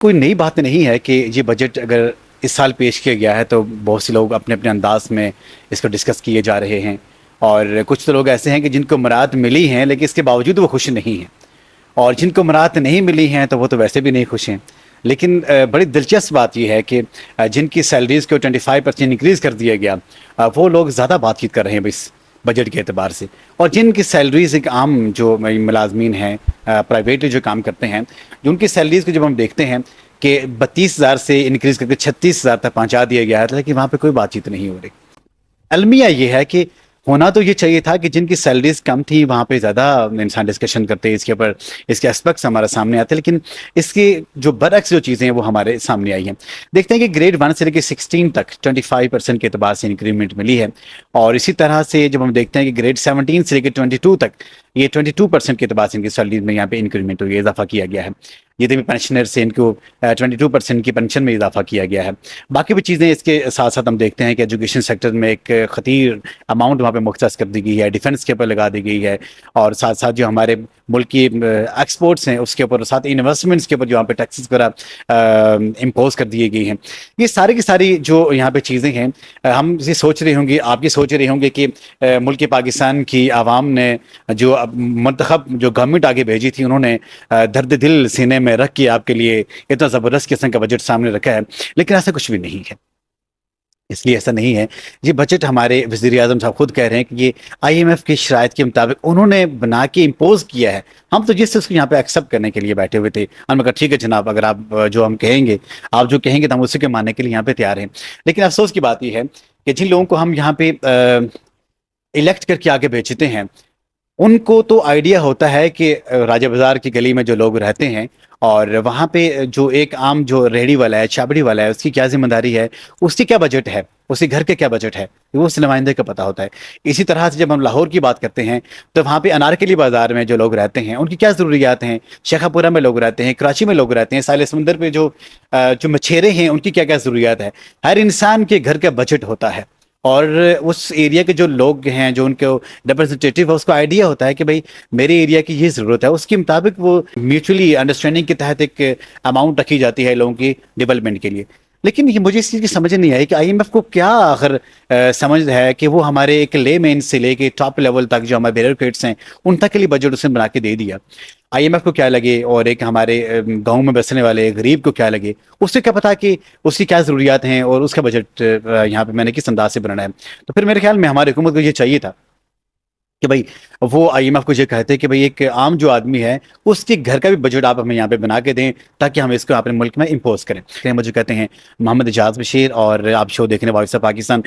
کوئی نئی بات نہیں ہے کہ یہ بجٹ اگر اس سال پیش کیا گیا ہے تو بہت سے لوگ اپنے اپنے انداز میں اس کو ڈسکس کیے جا رہے ہیں، اور کچھ تو لوگ ایسے ہیں کہ جن کو مراد ملی ہیں لیکن اس کے باوجود وہ خوش نہیں ہیں، اور جن کو مراد نہیں ملی ہیں تو وہ تو ویسے بھی نہیں خوش ہیں۔ لیکن بڑی دلچسپ بات یہ ہے کہ جن کی سیلریز کو 25% انکریز کر دیا گیا، وہ لوگ زیادہ بات چیت کر رہے ہیں اس بجٹ کے اعتبار سے، اور جن کی سیلریز ایک عام جو ملازمین ہیں، پرائیویٹ جو کام کرتے ہیں، جو ان کی سیلریز کو جب ہم دیکھتے ہیں کہ 32,000 سے انکریز کر کے 36,000 تک پہنچا دیا گیا ہے کہ وہاں پہ کوئی بات چیت نہیں ہو رہی۔ المیہ یہ ہے کہ ہونا تو یہ چاہیے تھا کہ جن کی سیلریز کم تھی وہاں پہ زیادہ انسان ڈسکشن کرتے، اس کے اوپر اس کے اسپیکٹس ہمارے سامنے آتے، لیکن اس کی جو برعکس جو چیزیں ہیں وہ ہمارے سامنے آئی ہیں۔ دیکھتے ہیں کہ گریڈ 1 سے لے کے 16 تک 25% کے اعتبار سے انکریمنٹ ملی ہے، اور اسی طرح سے جب ہم دیکھتے ہیں کہ گریڈ 17 سے لے کے 22 تک یہ 22% کے اعتبار سے ان کی سیلریز میں یہاں پہ انکریمنٹ ہوئی ہے، اضافہ کیا گیا ہے۔ یہ بھی پینشنر سے ان کو 22% کی پینشن میں اضافہ کیا گیا ہے۔ باقی بھی چیزیں اس کے ساتھ ساتھ ہم دیکھتے ہیں کہ ایجوکیشن سیکٹر میں ایک خطیر اماؤنٹ وہاں پہ مختص کر دی گئی ہے، ڈیفنس کے اوپر لگا دی گئی ہے، اور ساتھ ساتھ جو ہمارے ملک کی ایکسپورٹس ہیں اس کے اوپر، ساتھ انویسٹمنٹس کے اوپر جو یہاں پہ ٹیکسز وغیرہ امپوز کر دیے گئی ہیں۔ یہ ساری کی ساری جو یہاں پہ چیزیں ہیں، ہم یہ سوچ رہے ہوں گے، آپ یہ سوچ رہے ہوں گے کہ ملک پاکستان کی عوام نے جو منتخب جو گورنمنٹ آگے بھیجی تھی، انہوں نے درد دل سینے میں رکھ کے آپ کے لیے اتنا زبردست قسم کا بجٹ سامنے رکھا ہے، لیکن ایسا کچھ بھی نہیں ہے۔ اس لیے ایسا نہیں ہے، یہ بجٹ ہمارے وزیر اعظم صاحب خود کہہ رہے ہیں کہ یہ آئی ایم ایف کی شرائط کے مطابق انہوں نے بنا کے امپوز کیا ہے، ہم تو جس سے اس کو یہاں پہ ایکسیپٹ کرنے کے لیے بیٹھے ہوئے تھے۔ ہم نے کہا ٹھیک ہے جناب، اگر آپ جو ہم کہیں گے، آپ جو کہیں گے تو ہم اسی کے ماننے کے لیے یہاں پہ تیار ہیں۔ لیکن افسوس کی بات یہ ہے کہ جن لوگوں کو ہم یہاں پہ الیکٹ کر کے آگے بھیجتے ہیں، ان کو تو آئیڈیا ہوتا ہے کہ راجہ بازار کی گلی میں جو لوگ رہتے ہیں، اور وہاں پہ جو ایک عام جو ریہڑی والا ہے، چھابڑی والا ہے، اس کی کیا ذمہ داری ہے، اس کی کیا بجٹ ہے، اس کے گھر کے کیا بجٹ ہے، وہ اس نمائندے کا پتہ ہوتا ہے۔ اسی طرح سے جب ہم لاہور کی بات کرتے ہیں تو وہاں پہ انارکلی بازار میں جو لوگ رہتے ہیں ان کی کیا ضروریات ہیں، شیخا پورہ میں لوگ رہتے ہیں، کراچی میں لوگ رہتے ہیں، ساحل سمندر پہ جو مچھیرے ہیں ان کی کیا کیا ضروریات ہے۔ ہر انسان کے گھر کا بجٹ ہوتا ہے، اور اس ایریا کے جو لوگ ہیں، جو ان کے ریپرزنٹیٹیو ہے، اس کو آئیڈیا ہوتا ہے کہ بھائی میرے ایریا کی یہ ضرورت ہے، اس کے مطابق وہ میوچولی انڈرسٹینڈنگ کے تحت ایک اماؤنٹ رکھی جاتی ہے لوگوں کی ڈیولپمنٹ کے لیے۔ لیکن یہ مجھے اس چیز کی سمجھ نہیں آئی کہ آئی ایم ایف کو کیا آخر سمجھ ہے کہ وہ ہمارے ایک لے مین سے لے کے ٹاپ لیول تک جو ہمارے بیوروکریٹس ہیں ان تک کے لیے بجٹ اس نے بنا کے دے دیا۔ آئی ایم ایف کو کیا لگے، اور ایک ہمارے گاؤں میں بسنے والے غریب کو کیا لگے، اس سے کیا پتا کہ اس کی کیا ضروریات ہیں اور اس کا بجٹ یہاں پہ میں نے کس انداز سے بنانا ہے۔ تو پھر میرے خیال میں ہماری حکومت کو یہ چاہیے تھا کہ بھائی وہ آئی ایم ایف کو یہ کہتے کہ بھئی ایک عام جو آدمی ہے اس کے گھر کا بھی بجٹ آپ ہمیں یہاں پہ بنا کے دیں تاکہ ہم اس کو اپنے ملک میں امپوز کریں۔ مجھے کہتے ہیں محمد اجاز بشیر، اور آپ شو دیکھ رہے ہیں وائس آف پاکستان۔